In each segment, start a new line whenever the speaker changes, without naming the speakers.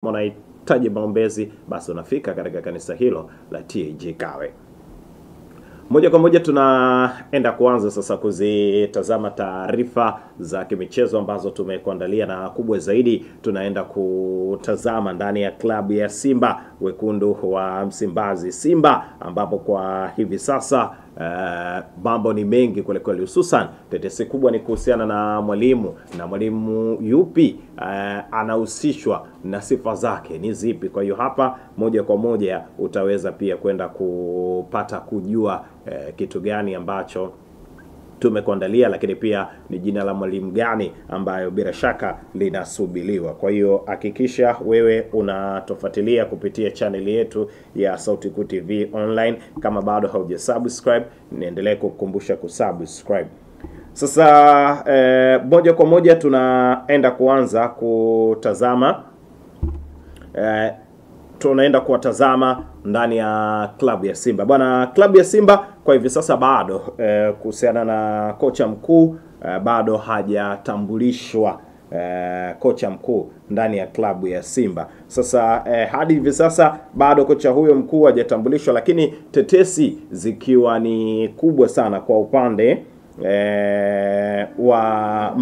unahitaji maombezi, basi unafika katika kanisa hilo la TAG Kawe. Moja kwa moja tunaenda kuanza sasa kuzitazama taarifa za kimichezo ambazo tumekuandalia, na kubwa zaidi tunaenda kutazama ndani ya klabu ya Simba, wekundu wa Msimbazi Simba, ambapo kwa hivi sasa mambo ni mengi kweli kweli, hususan tetesi kubwa ni kuhusiana na mwalimu yupi anahusishwa na sifa zake ni zipi. Kwa hiyo hapa moja kwa moja utaweza pia kwenda kupata kujua kitu gani ambacho tumekuandalia, lakini pia ni jina la mwalimu gani ambayo bila shaka linasubiriwa. Kwa hiyo hakikisha wewe unatufuatilia kupitia channel yetu ya Sauti Kuu TV online. Kama bado haujasubscribe, niendelee kukukumbusha kusubscribe. Sasa moja kwa moja tunaenda kuanza kutazama kuwatazama ndani ya klabu ya Simba. Bwana, klabu ya Simba kwa hivi sasa bado kuhusiana na kocha mkuu bado hajatambulishwa kocha mkuu ndani ya klabu ya Simba. Sasa hadi hivi sasa bado kocha huyo mkuu hajatambulishwa, lakini tetesi zikiwa ni kubwa sana kwa upande wa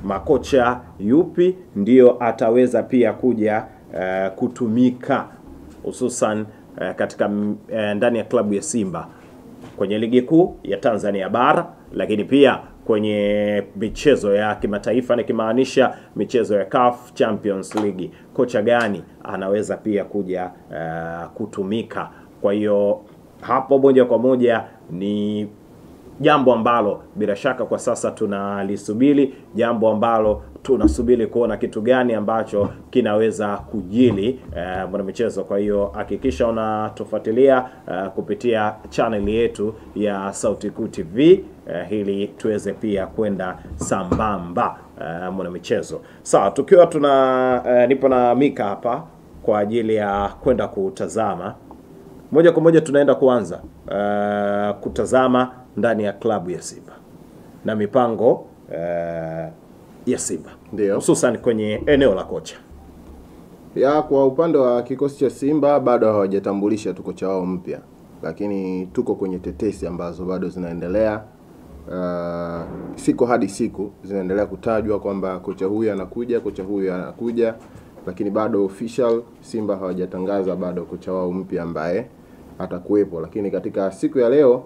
makocha yupi ndio ataweza pia kuja kutumika hususan katika ndani ya klabu ya Simba kwenye ligi kuu ya Tanzania bara, lakini pia kwenye michezo ya kimataifa, nikimaanisha michezo ya CAF Champions League. Kocha gani anaweza pia kuja kutumika? Kwa hiyo hapo moja kwa moja ni jambo ambalo bila shaka kwa sasa tunalisubiri, jambo ambalo tunasubiri kuona kitu gani ambacho kinaweza kujili mwana michezo. Kwa hiyo hakikisha unatufuatilia kupitia channel yetu ya Sauti Kuu TV ili tuweze pia kwenda sambamba mwana michezo. Sawa, tukiwa nipo na Mika hapa kwa ajili ya kwenda kutazama moja kwa moja, tunaenda kuanza kutazama ndani ya klabu ya Simba na mipango ya Simba,
ndio
hususan kwenye eneo la kocha.
Kwa upande wa kikosi cha Simba bado hawajatambulisha tu kocha wao mpya, lakini tuko kwenye tetesi ambazo bado zinaendelea. Siku hadi siku zinaendelea kutajwa kwamba kocha huyu anakuja, lakini bado official Simba hawajatangaza bado kocha wao mpya ambaye atakuwepo. Lakini katika siku ya leo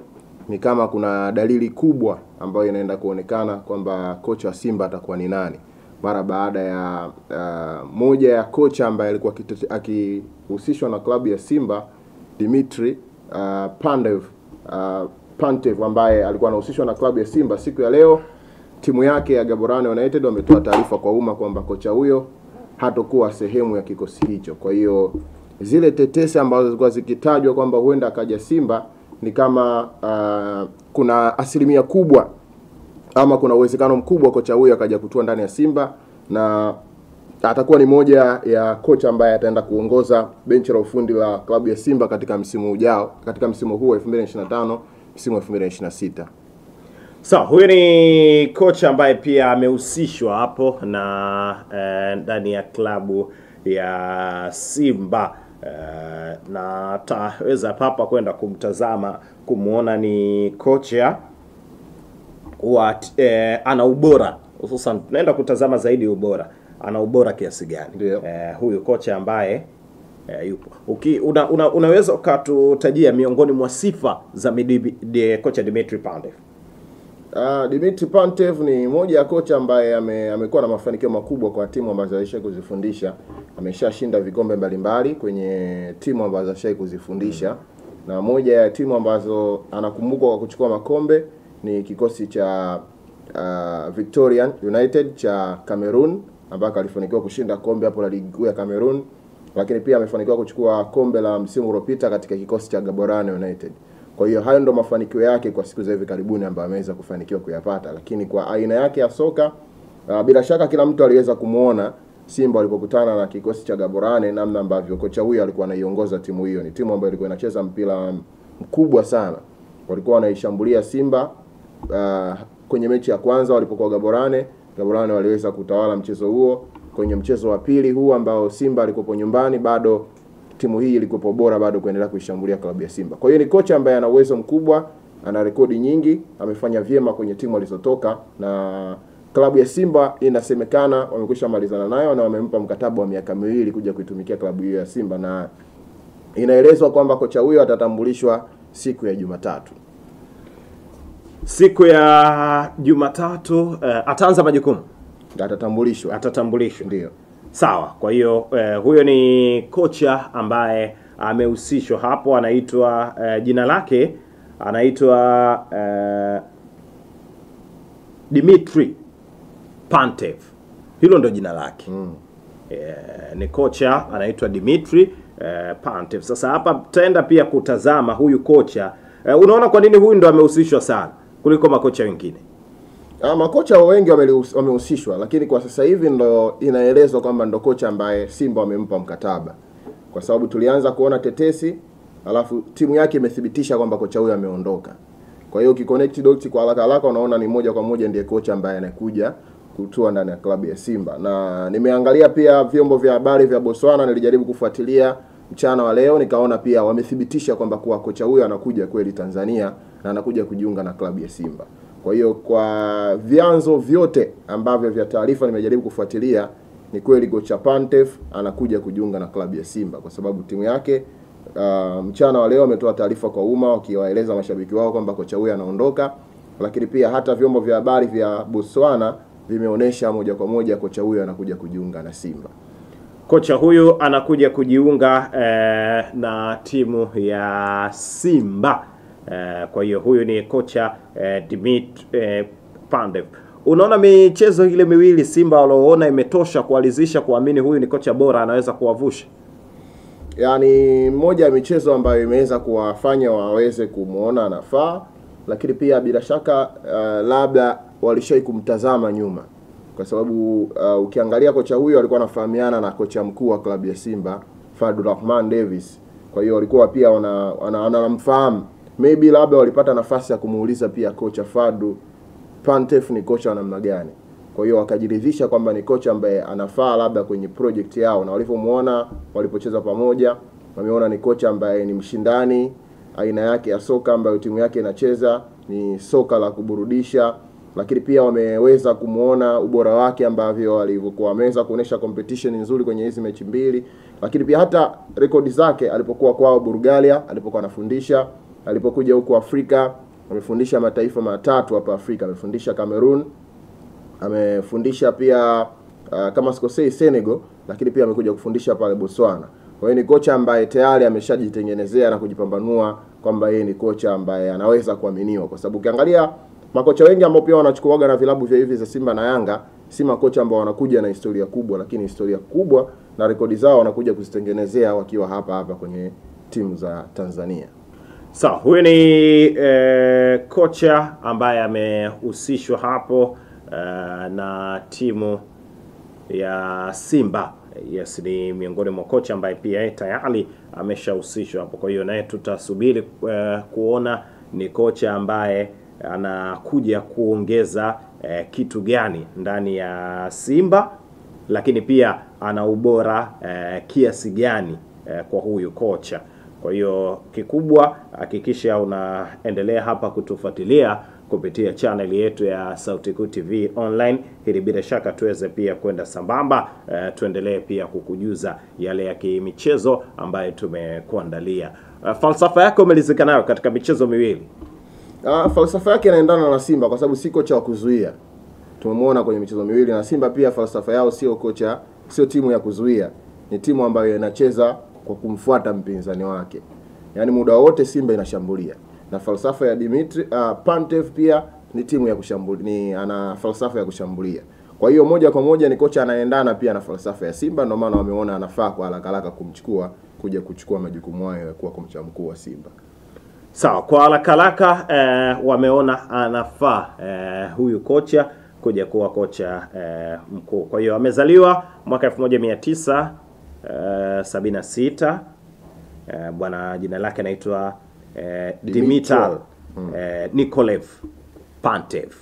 ni kama kuna dalili kubwa ambayo inaenda kuonekana kwamba kocha wa Simba atakuwa ni nani, mara baada ya moja ya kocha ambaye alikuwa akihusishwa na klabu ya Simba, Dimitri Pantev ambaye alikuwa anahusishwa na klabu ya Simba. Siku ya leo timu yake ya Gaborone United wametoa taarifa kwa umma kwamba kocha huyo hatakuwa sehemu ya kikosi hicho. Kwa hiyo zile tetesi ambazo zilikuwa zikitajwa kwamba huenda akaja Simba ni kama kuna asilimia kubwa ama kuna uwezekano mkubwa kocha huyo akaja kutua ndani ya Simba, na atakuwa ni moja ya kocha ambaye ataenda kuongoza benchi la ufundi la klabu ya Simba katika msimu ujao, katika msimu huu 2025 msimu 2026.
Sawa, huyu ni kocha ambaye pia amehusishwa hapo na ndani ya klabu ya Simba. Na taweza papa kwenda kumtazama kumuona ni kocha ana ubora, hususan tunaenda kutazama zaidi ubora, ana ubora kiasi gani huyu kocha ambaye yupo. Unaweza ukatutajia miongoni mwa sifa za kocha Dimitri Pantev?
Dimitri Pantev ni moja ya kocha ambaye amekuwa na mafanikio makubwa kwa timu ambazo alishawahi kuzifundisha. Ameshashinda vikombe mbalimbali kwenye timu ambazo alishawahi kuzifundisha, na moja ya timu ambazo anakumbukwa kwa kuchukua makombe ni kikosi cha Victorian United cha Cameroon, ambako alifanikiwa kushinda kombe hapo la ligi kuu ya Cameroon, lakini pia amefanikiwa kuchukua kombe la msimu uliopita katika kikosi cha Gaborone United. Kwa hiyo hayo ndo mafanikio yake kwa siku za hivi karibuni ambayo ameweza kufanikiwa kuyapata. Lakini kwa aina yake ya soka, bila shaka kila mtu aliweza kumuona Simba walipokutana na kikosi cha Gaborone, namna ambavyo kocha huyu alikuwa anaiongoza timu hiyo. Ni timu ambayo ilikuwa inacheza mpira mkubwa sana. Walikuwa wanaishambulia Simba kwenye mechi ya kwanza walipokuwa Gaborone waliweza kutawala mchezo huo. kwenye mchezo wa pili huu ambao Simba alikuwa nyumbani, bado timu hii ilikuwa bora bado kuendelea kuishambulia klabu ya Simba. Kwa hiyo ni kocha ambaye ana uwezo mkubwa, ana rekodi nyingi, amefanya vyema kwenye timu alizotoka, na klabu ya Simba inasemekana wamekwisha malizana nayo na wamempa mkataba wa miaka 2 kuja kuitumikia klabu hiyo ya Simba, na inaelezwa kwamba kocha huyo atatambulishwa siku ya Jumatatu.
Siku ya Jumatatu ataanza majukumu. Atatambulishwa.
Ndio.
Sawa. Kwa hiyo huyo ni kocha ambaye amehusishwa hapo, anaitwa jina lake anaitwa Dimitri Pantev. Hilo ndo jina lake. Ni kocha anaitwa Dimitri Pantev. Sasa hapa tutaenda pia kutazama huyu kocha. Unaona kwa nini huyu ndo amehusishwa sana kuliko makocha wengine?
Makocha wengi wamehusishwa, lakini kwa sasa hivi ndo inaelezwa kwamba ndo kocha ambaye Simba wamempa mkataba. Kwa sababu tulianza kuona tetesi, alafu timu yake imethibitisha kwamba kocha huyo ameondoka. Kwa hiyo ukiconnect dots kwa haraka unaona ni moja kwa moja ndiye kocha ambaye anakuja kutua ndani ya klabu ya Simba. Na nimeangalia pia vyombo vya habari vya Botswana, nilijaribu kufuatilia mchana wa leo, nikaona pia wamethibitisha kwamba kwa kocha huyo anakuja kweli Tanzania na anakuja kujiunga na klabu ya Simba. Kwa hiyo kwa vyanzo vyote ambavyo vya taarifa nimejaribu kufuatilia, ni kweli kocha Pantev anakuja kujiunga na klabu ya Simba, kwa sababu timu yake mchana wa leo ametoa taarifa kwa umma wakiwaeleza mashabiki wao kwamba kocha huyo anaondoka, lakini pia hata vyombo vya habari vya Botswana vimeonesha moja kwa moja kocha huyo anakuja kujiunga na Simba.
Kocha huyu anakuja kujiunga na timu ya Simba. Kwa hiyo huyu ni kocha Dimitri Pantev. Unaona michezo ile miwili Simba walioona imetosha kualizisha kuamini huyu ni kocha bora anaweza kuwavusha?
Yaani moja ya michezo ambayo imeweza kuwafanya waweze kumuona anafaa, lakini pia bila shaka labda walishai kumtazama nyuma. Kwa sababu ukiangalia kocha huyo alikuwa anafahamiana na kocha mkuu wa klabu ya Simba, Fadlu Rahman Davis. Kwa hiyo walikuwa pia wanamfahamu. Maybe labda walipata nafasi ya kumuuliza pia kocha Fadlu Pantev ni kocha wa namna gani. Kwa hiyo wakajiridhisha kwamba ni kocha ambaye anafaa labda kwenye project yao, na walipomuona walipocheza pamoja wameona ni kocha ambaye ni mshindani, aina yake ya soka ambayo timu yake inacheza ni soka la kuburudisha, lakini pia wameweza kumuona ubora wake ambavyo alivyokuwa ameweza kuonesha competition nzuri kwenye hizi mechi mbili, lakini pia hata rekodi zake alipokuwa kwao Bulgaria, alipokuwa anafundisha, alipokuja huko Afrika, amefundisha mataifa matatu hapa Afrika, amefundisha Cameroon, amefundisha pia kama sikosei Senegal, lakini pia amekuja kufundisha pale Botswana. Kwa hiyo ni kocha ambaye tayari ameshajitengenezea na kujipambanua kwamba yeye ni kocha ambaye anaweza kuaminiwa, kwa sababu ukiangalia makocha wengi ambao pia wanachukuaga na vilabu vya hivi za Simba na Yanga, si makocha ambao wanakuja na historia kubwa, lakini historia kubwa na rekodi zao wanakuja kuzitengenezea wakiwa hapa kwenye timu za Tanzania.
Sawa, huyu ni kocha ambaye amehusishwa hapo na timu ya Simba. Yes, ni miongoni mwa kocha ambaye pia tayari ameshahusishwa hapo. Kwa hiyo naye tutasubiri kuona ni kocha ambaye anakuja kuongeza kitu gani ndani ya Simba, lakini pia ana ubora kiasi gani kwa huyu kocha. Kwa hiyo kikubwa hakikisha unaendelea hapa kutufuatilia kupitia channel yetu ya Sauti Kuu TV online, ili bila shaka tuweze pia kwenda sambamba, tuendelee pia kukujuza yale ya kimichezo ambayo tumekuandalia. Falsafa yako umelizika nayo katika michezo miwili.
Falsafa yake inaendana na Simba kwa sababu si kocha wa kuzuia. Tumemwona kwenye michezo miwili, na Simba pia falsafa yao sio kocha, sio timu ya kuzuia. Ni timu ambayo inacheza kwa kumfuata mpinzani wake. Yaani muda wote Simba inashambulia. Na falsafa ya Dimitri Pantev pia ni timu ya kushambulia, ana falsafa ya kushambulia. Kwa hiyo moja kwa moja ni kocha anaendana pia na falsafa ya Simba, ndio maana wameona anafaa kwa haraka kumchukua kuja kuchukua majukumu hayo ya kuwa kocha mkuu wa Simba.
Sawa, kwa haraka wameona anafaa huyu kocha kuja kuwa kocha mkuu. Kwa hiyo amezaliwa mwaka 1976. Bwana jina lake anaitwa Dimitri Nikolaev Pantev.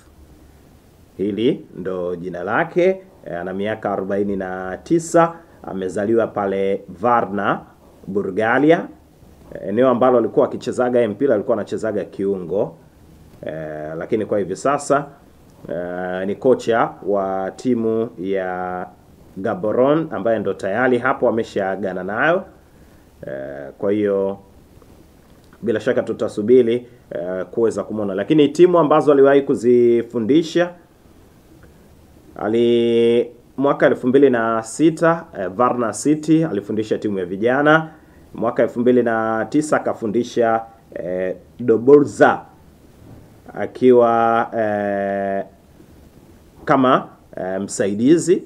Hili ndo jina lake, ana miaka 49, amezaliwa pale Varna, Bulgaria, eneo ambalo alikuwa akichezaga mpira, alikuwa anachezaga kiungo, lakini kwa hivi sasa ni kocha wa timu ya Gaborone ambaye ndo tayari hapo ameshaagana nayo. Kwa hiyo bila shaka tutasubiri kuweza kumwona, lakini timu ambazo aliwahi kuzifundisha, mwaka 2006 Varna City alifundisha timu ya vijana. Mwaka 2009 akafundisha Dobroza akiwa kama msaidizi,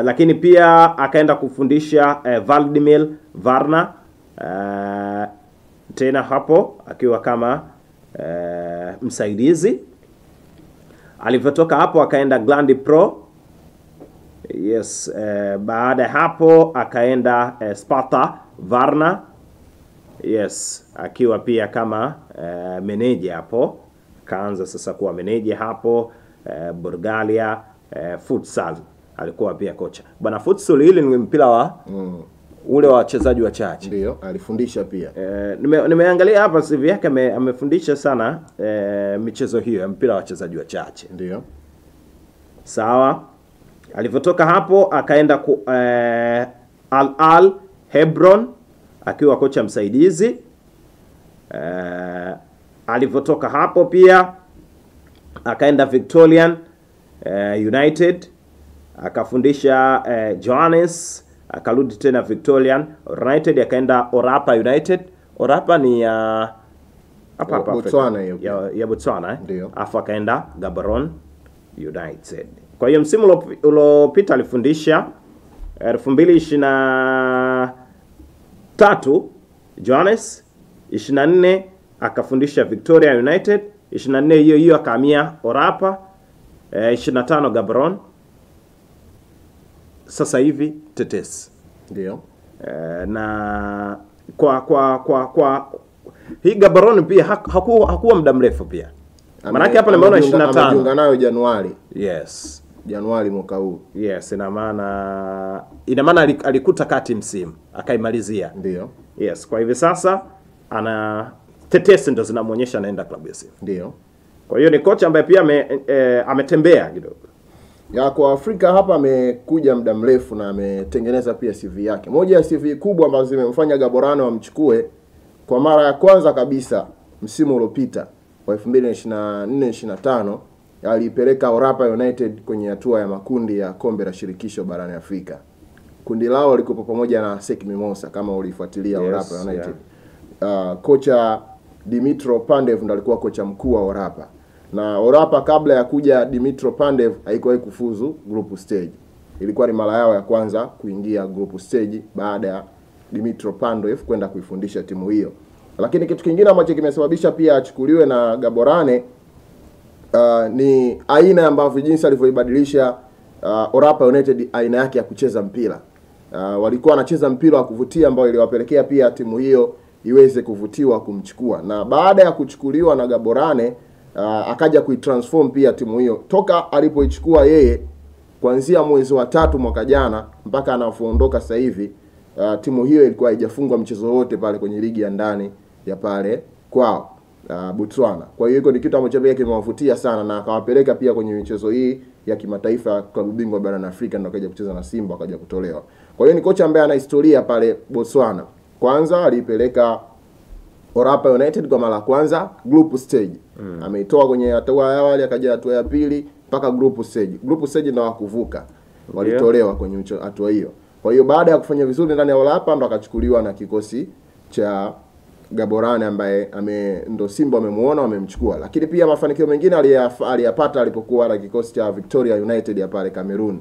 lakini pia akaenda kufundisha Vladimir Varna tena hapo akiwa kama msaidizi. Alivyotoka hapo akaenda Grandi Pro. Yes, baada ya hapo akaenda Sparta Varna. Yes, akiwa pia kama meneja hapo. Kaanza sasa kuwa meneja hapo Bulgaria futsal. Alikuwa pia kocha. Bwana, futsal hili ni mpira wa ule wa wachezaji wachache.
Ndio, alifundisha pia.
Nimeangalia hapa CV yake, amefundisha sana michezo hiyo ya mpira wa wachezaji wachache.
Ndio.
Sawa. Alivyotoka hapo akaenda Al Hebron akiwa kocha msaidizi. Alivyotoka hapo pia akaenda Victorian United akafundisha Johannes, akarudi tena Victorian United, akaenda Orapa United. Orapa ni hapa
Botswana
ya Botswana
Ndio.
Afu akaenda Gaborone United. Kwa hiyo msimu uliopita alifundisha 2023 Johannes, 24 akafundisha Victoria United, 24 hiyo akahamia Orapa, 25 Gaborone, sasa hivi Tetesi.
Ndio.
Na kwa hii Gaborone pia hakuwa muda mrefu pia. Manake hapa nimeona 25.
Amejiunga nayo Januari.
Yes.
Januari mwaka huu.
Yes, ina maana alikuta kati msimu akaimalizia.
Ndio.
Yes, kwa hivi sasa Tetesi ndo zinamuonyesha anaenda klabu ya Simba.
Ndio.
Kwa hiyo ni kocha ambaye pia ametembea kidogo.
Ya kwa Afrika hapa amekuja muda mrefu na ametengeneza pia CV yake. Moja ya CV kubwa ambazo zimemfanya Gaborone wamchukue kwa mara ya kwanza kabisa msimu uliopita wa 2024-25 alipeleka Orapa United kwenye hatua ya makundi ya kombe la shirikisho barani Afrika. Kundi lao liko pamoja na SEC Mimosa kama ulifuatilia. Yes, Orapa United. Yeah. Kocha Dimitro Pandev ndo alikuwa kocha mkuu wa Orapa. Na Orapa kabla ya kuja Dimitro Pandev haikuwahi kufuzu group stage. Ilikuwa ni mara yao ya kwanza kuingia group stage baada ya Dimitro Pandev kwenda kuifundisha timu hiyo. Lakini kitu kingine ambacho kimesababisha pia achukuliwe na Gaborone ni aina ambavyo jinsi alivyoibadilisha Orapa United aina yake ya kucheza mpira. Walikuwa wanacheza mpira wa kuvutia ambao iliwapelekea pia timu hiyo iweze kuvutiwa kumchukua. Na baada ya kuchukuliwa na Gaborone akaja kuitransform pia timu hiyo. Toka alipoichukua yeye kuanzia mwezi wa 3 mwaka jana mpaka anapoondoka sasa hivi, timu hiyo ilikuwa haijafungwa mchezo wote pale kwenye ligi ya ndani ya pale kwao Botswana. Kwa hiyo ni kitu ambacho pia kimewavutia sana na akawapeleka pia kwenye michezo hii ya kimataifa klabu bingwa barani Afrika, ndio akaja kucheza na Simba akaja kutolewa. Kwa hiyo ni kocha ambaye ana historia pale Botswana. Kwanza alipeleka Orapa United kwa mara ya kwanza group stage. Ameitoa kwenye hatua ya awali akaja hatua ya pili mpaka group stage. Group stage ndio wakuvuka. Walitolewa kwenye hatua hiyo. Kwa hiyo baada ya kufanya vizuri ndani ya Orapa ndo akachukuliwa na kikosi cha Gaborone ambaye ndo Simba wamemuona wamemchukua. Lakini pia mafanikio mengine aliyapata alipokuwa na kikosi cha Victoria United ya pale Cameroon.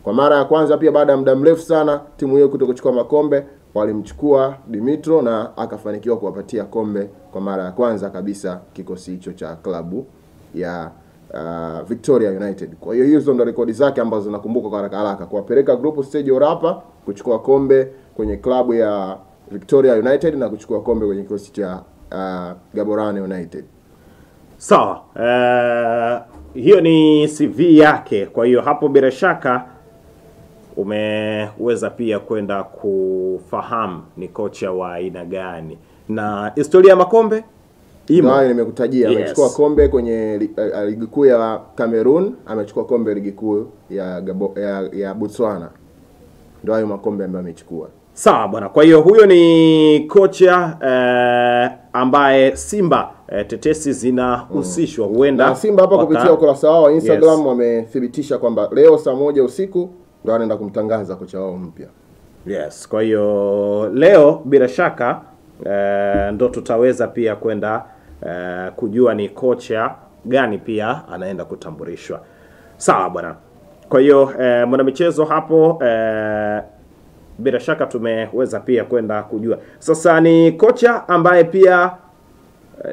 Kwa mara ya kwanza pia baada ya muda mrefu sana timu hiyo kutokuchukua makombe, walimchukua Dimitro na akafanikiwa kuwapatia kombe kwa mara ya kwanza kabisa kikosi hicho cha klabu ya Victoria United. Kwa hiyo hizo ndo rekodi zake ambazo zinakumbuka kwa haraka haraka. Kuwapeleka group stage Orapa, kuchukua kombe kwenye klabu ya Victoria United na kuchukua kombe kwenye kikosi cha Gaborone United.
Sawa. hiyo ni CV yake. Kwa hiyo hapo bila shaka umeweza pia kwenda kufahamu ni kocha wa aina gani. Na historia ya makombe
Ndio nimekutajia, amechukua kombe kwenye ligi kuu ya Cameroon, amechukua kombe ligi kuu ya Botswana. Ndio hayo makombe ambayo amechukua.
Sawa bwana. Kwa hiyo huyo ni kocha ambaye Simba tetesi zinahusishwa huenda.
Na Simba hapa kupitia ukurasa wao wa Instagram wamethibitisha kwamba leo saa 1 usiku ndio anaenda kumtangaza kocha wao mpya.
Yes, kwa hiyo leo bila shaka ndo tutaweza pia kwenda kujua ni kocha gani pia anaenda kutambulishwa. Sawa bwana. Kwa hiyo mwanamichezo hapo bila shaka tumeweza pia kwenda kujua. Sasa ni kocha ambaye pia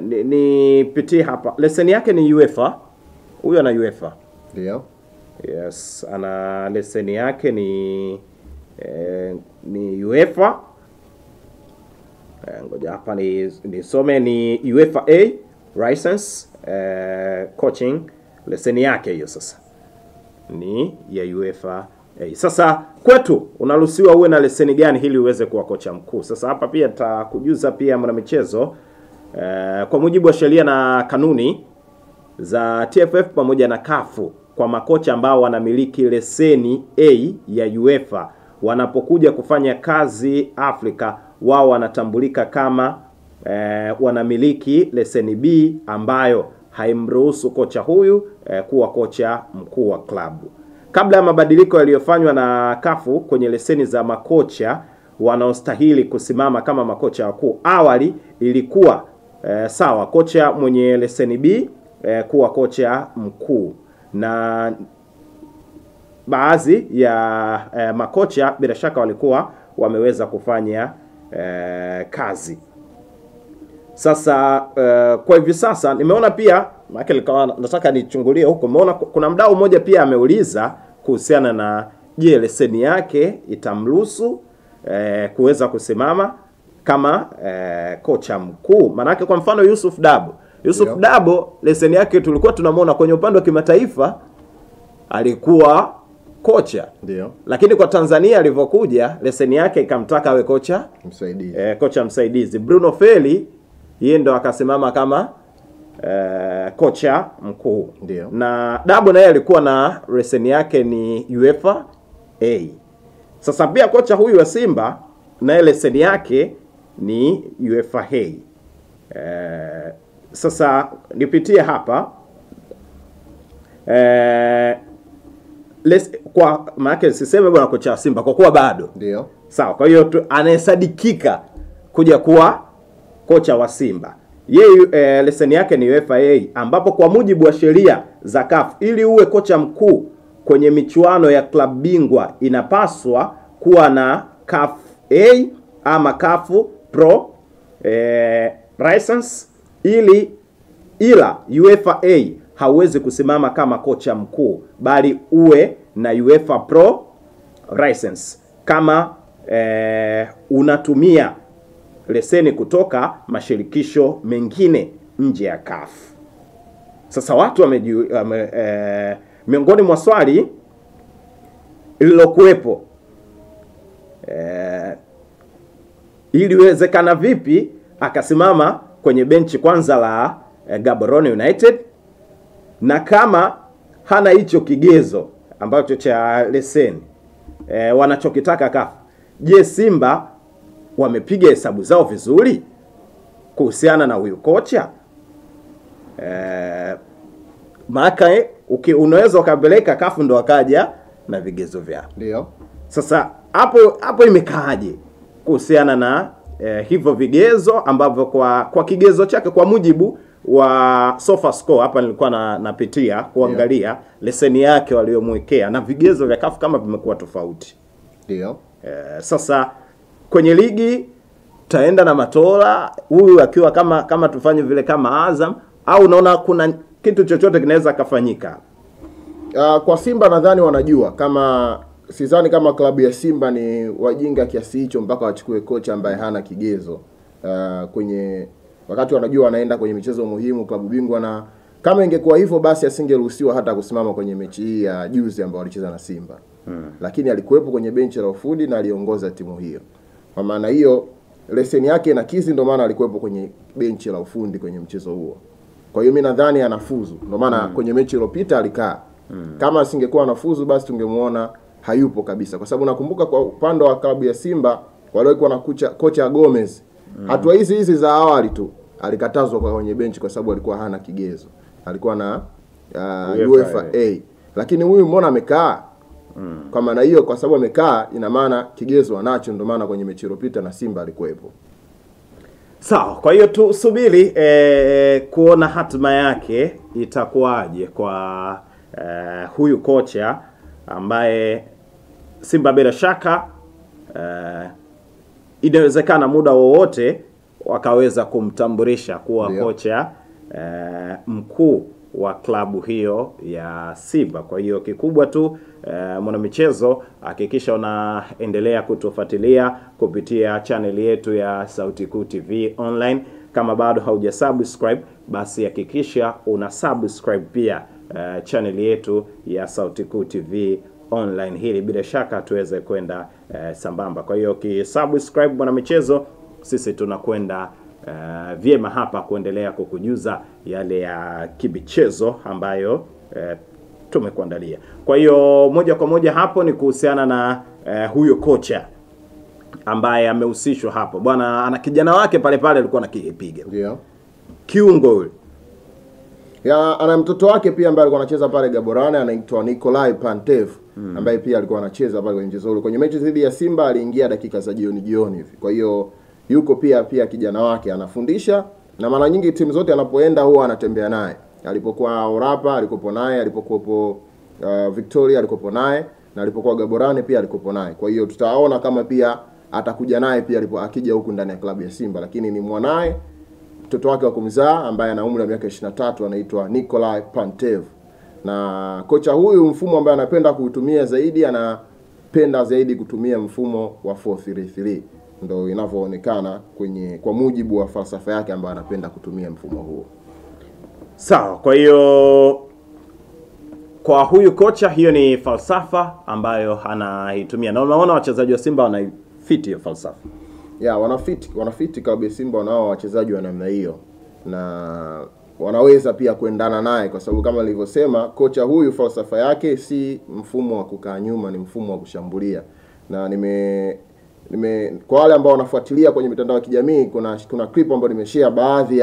nipitie hapa. Leseni yake ni UEFA. Huyo ana UEFA.
Ndio.
Yes, ana leseni yake ni UEFA. Ngoja hapa nisome ni UEFA A license coaching, leseni yake hiyo sasa. Ni ya UEFA A. Sasa kwetu unaruhusiwa uwe na leseni gani ili uweze kuwa kocha mkuu? Sasa hapa pia nitakujuza pia mwanamichezo kwa mujibu wa sheria na kanuni za TFF pamoja na kafu, kwa makocha ambao wanamiliki leseni A ya UEFA wanapokuja kufanya kazi Afrika, wao wanatambulika kama wanamiliki leseni B ambayo haimruhusu kocha huyu kuwa kocha mkuu wa klabu. Kabla ya mabadiliko yaliyofanywa na kafu kwenye leseni za makocha wanaostahili kusimama kama makocha wakuu, awali ilikuwa sawa kocha mwenye leseni B kuwa kocha mkuu, na baadhi ya makocha bila shaka walikuwa wameweza kufanya kazi. Sasa kwa hivi sasa nimeona pia maana nataka nichungulie huko, nimeona kuna mdau mmoja pia ameuliza kuhusiana na je, leseni yake itamruhusu kuweza kusimama kama kocha mkuu. Manake kwa mfano Yusuf Dabo leseni yake tulikuwa tunamwona kwenye upande wa kimataifa alikuwa kocha.
Ndio.
Lakini kwa Tanzania alivyokuja leseni yake ikamtaka awe kocha
msaidizi.
Kocha msaidizi. Bruno Feli yeye ndo akasimama kama kocha mkuu.
Ndio.
Na Dabo naye alikuwa na leseni yake ni UEFA A. Sasa pia kocha huyu wa Simba naye leseni yake ni UEFA A. Sasa nipitie hapa kwa maana siseme bwana kocha Simba kwa kuwa bado.
Ndio.
Sawa, kwa hiyo anayesadikika kuja kuwa kocha wa Simba. Yeye leseni yake ni UEFA A, ambapo kwa mujibu wa sheria za CAF ili uwe kocha mkuu kwenye michuano ya klabu bingwa inapaswa kuwa na CAF A ama CAF Pro license, ila UEFA A hauwezi kusimama kama kocha mkuu, bali uwe na UEFA Pro license kama unatumia leseni kutoka mashirikisho mengine nje ya CAF. Sasa watu miongoni mwa swali ililokuwepo iliwezekana vipi akasimama kwenye benchi kwanza la Gaborone United, na kama hana hicho kigezo ambacho cha leseni wanachokitaka CAF, je, Simba wamepiga hesabu zao vizuri kuhusiana na huyu kocha? Maana unaweza ukapeleka CAF ndo akaja na vigezo vyao.
Ndio.
Sasa hapo imekaaje kuhusiana na hivyo vigezo ambavyo kwa kigezo chake kwa mujibu wa SofaScore hapa nilikuwa napitia kuangalia leseni yake waliomwekea na vigezo vya CAF kama vimekuwa tofauti.
Ndio.
Sasa kwenye ligi taenda na Matola huyu akiwa kama tufanye vile kama Azam, au unaona kuna kitu chochote kinaweza kafanyika?
Kwa Simba nadhani wanajua, kama sidhani kama klabu ya Simba ni wajinga kiasi hicho mpaka wachukue kocha ambaye hana kigezo kwenye wakati wanajua wanaenda kwenye michezo muhimu, klabu bingwa Kama ingekuwa hivyo basi asingeruhusiwa hata kusimama kwenye mechi hii ya juzi ambayo walicheza na Simba. Lakini alikuwepo kwenye benchi la ufundi na aliongoza timu hiyo. Kwa maana hiyo leseni yake inakizi, ndio maana alikuwepo kwenye benchi la ufundi kwenye mchezo huo. Kwa hiyo mimi nadhani anafuzu. Ndio maana kwenye mechi iliyopita alikaa. Kama asingekuwa anafuzu basi tungemuona hayupo kabisa. Kwa sababu nakumbuka kwa upande wa klabu ya Simba walikuwa na kocha Gomez. Hatua hizi za awali tu alikatazwa kwa kwenye benchi kwa sababu alikuwa hana kigezo. Alikuwa na UEFA A. Lakini huyu mbona amekaa? Kwa maana hiyo kwa sababu amekaa ina maana kigezo anacho, ndio maana kwenye mechi iliyopita na Simba alikuwepo.
Sawa, kwa hiyo tusubiri kuona hatima yake itakuwaje kwa huyu kocha ambaye Simba bila shaka inawezekana muda wowote wakaweza kumtambulisha kuwa kocha mkuu wa klabu hiyo ya Simba. Kwa hiyo kikubwa tu mwanamichezo, hakikisha unaendelea kutufuatilia kupitia channel yetu ya Sauti Kuu TV online. Kama bado haujasubscribe basi hakikisha una subscribe pia channel yetu ya Sauti Kuu TV online, hili bila shaka tuweze kwenda sambamba. Kwa hiyo ukisubscribe mwanamichezo, sisi tunakwenda vyema hapa kuendelea kukujuza yale ya kibichezo ambayo tumekuandalia. Kwa hiyo moja kwa moja hapo ni kuhusiana na huyo kocha ambaye amehusishwa hapo. Bwana ana kijana wake pale alikuwa anakipiga.
Ndio.
Kiungo yule.
Ya ana mtoto wake pia ambaye alikuwa anacheza pale Gaborone, anaitwa Nikolai Pantev, ambaye pia alikuwa anacheza pale kwenye mchezo ule. Kwenye mechi dhidi ya Simba aliingia dakika za jioni hivi. Kwa hiyo yuko pia kijana wake anafundisha, na mara nyingi timu zote anapoenda huwa anatembea naye. Alipokuwa Orapa alikopo naye, alipokuwa Victoria alikopo naye, na alipokuwa Gaborone pia alikopo naye. Kwa hiyo tutaona kama pia atakuja naye pia akija huku ndani ya klabu ya Simba, lakini ni mwanae, mtoto wake wa kumzaa ambaye ana umri wa miaka 23, anaitwa Nikolai Pantev. Na kocha huyu mfumo ambaye anapenda kuutumia zaidi, anapenda zaidi kutumia mfumo wa 4-3-3. Ndio inavyoonekana kwa mujibu wa falsafa yake ambayo anapenda kutumia mfumo huo.
Sawa, kwa hiyo kwa huyu kocha hiyo ni falsafa ambayo anaitumia. Na unaona wachezaji wa Simba wanafiti hiyo falsafa.
Ya wanafiti klabu ya Simba, wanao wachezaji wa namna hiyo na wanaweza pia kuendana naye, kwa sababu kama nilivyosema kocha huyu falsafa yake si mfumo wa kukaa nyuma, ni mfumo wa kushambulia. Na kwa wale ambao wanafuatilia kwenye mitandao ya kijamii kuna clip ambayo nimeshare baadhi ya